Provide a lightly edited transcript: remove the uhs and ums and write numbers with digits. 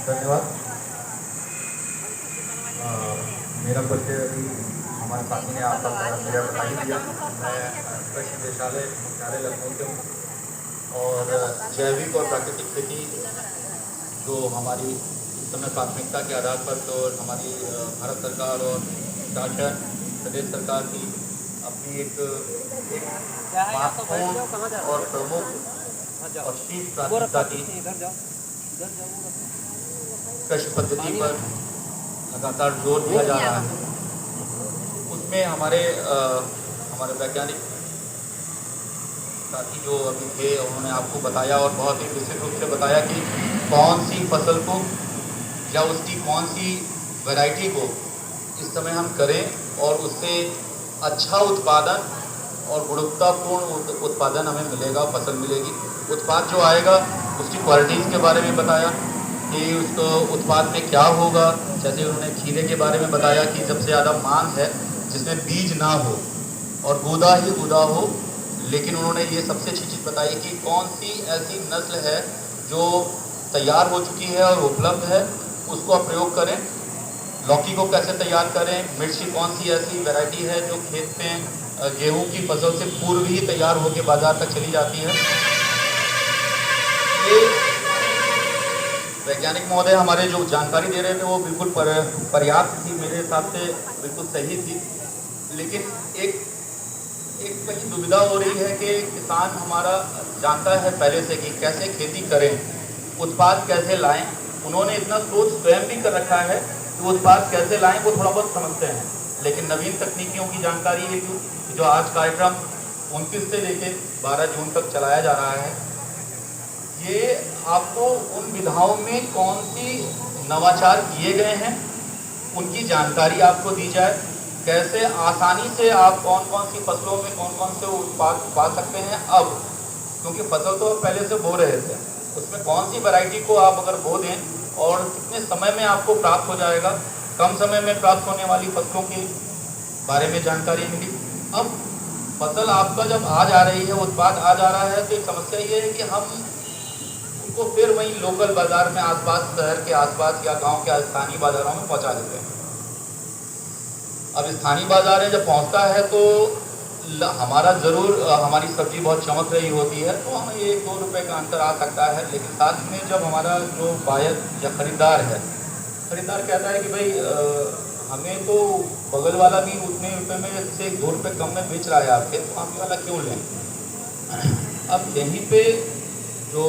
धन्यवाद। अ, मेरा परिचय अभी हमारे साथी ने आपका मेरा बता ही दिया। मैं कृषि निदेशालय मुख्यालय लखनऊ से हूँ और जैविक और प्राकृतिक खेती जो हमारी इस समय प्राथमिकता के आधार पर तो हमारी भारत सरकार और झारखंड प्रदेश सरकार की अपनी एक महत्वपूर्ण और प्रमुख और शीर्ष प्राथमिकता की कृषि पद्धति पर लगातार जोर दिया जा रहा है। उसमें हमारे वैज्ञानिक साथी जो अभी थे उन्होंने आपको बताया और बहुत ही विस्तृत रूप से बताया कि कौन सी फसल को या उसकी कौन सी वैरायटी को इस समय हम करें और उससे अच्छा उत्पादन और गुणवत्तापूर्ण उत्पादन हमें मिलेगा, फसल मिलेगी। उत्पाद जो आएगा उसकी क्वालिटीज़ के बारे में बताया कि उसको उत्पाद में क्या होगा। जैसे उन्होंने खीरे के बारे में बताया कि सबसे ज़्यादा मांग है जिसमें बीज ना हो और गूदा ही गूदा हो, लेकिन उन्होंने ये सबसे अच्छी चीज़ बताई कि कौन सी ऐसी नस्ल है जो तैयार हो चुकी है और उपलब्ध है, उसको आप प्रयोग करें। लौकी को कैसे तैयार करें, मिर्च की कौन सी ऐसी वैरायटी है जो खेत में गेहूं की फसल से पूर्व ही तैयार होकर बाजार तक चली जाती है। ये वैज्ञानिक महोदय हमारे जो जानकारी दे रहे थे वो बिल्कुल पर्याप्त थी, मेरे हिसाब से बिल्कुल सही थी। लेकिन एक एक कहीं दुविधा हो रही है कि किसान हमारा जानता है पहले से कि कैसे खेती करें, उत्पाद कैसे लाएं। उन्होंने इतना सोच स्वयं भी कर रखा है कि उत्पाद कैसे लाएं वो थोड़ा बहुत समझते हैं, लेकिन नवीन तकनीकियों की जानकारी हेतु जो आज कार्यक्रम 29 से लेकर 12 जून तक चलाया जा रहा है, ये आपको उन विधाओं में कौन सी नवाचार किए गए हैं उनकी जानकारी आपको दी जाए। कैसे आसानी से आप कौन कौन सी फसलों में कौन कौन से उत्पाद पा सकते हैं अब, क्योंकि फसल तो पहले से बो रहे थे, उसमें कौन सी वैरायटी को आप अगर बो दें और कितने समय में आपको प्राप्त हो जाएगा, कम समय में प्राप्त होने वाली फसलों के बारे में जानकारी मिली। अब फसल आपका जब आ जा रही है, उत्पाद आ जा रहा है, तो एक समस्या ये है कि हम उनको फिर वहीं लोकल बाजार में आसपास, शहर के आसपास या गांव के स्थानीय बाजारों में पहुंचा देते हैं। अब स्थानीय बाजार में जब पहुंचता है तो हमारा ज़रूर हमारी सब्जी बहुत चमक रही होती है तो हमें 1-2 रुपये का अंतर आ सकता है, लेकिन साथ में जब हमारा जो बायर या ख़रीदार है, ख़रीदार कहता है कि भाई हमें तो बगल वाला भी उतने रुपये में से 2 रुपये कम में बेच रहा है आपके, तो आप ये वाला क्यों लें। अब यहीं पे जो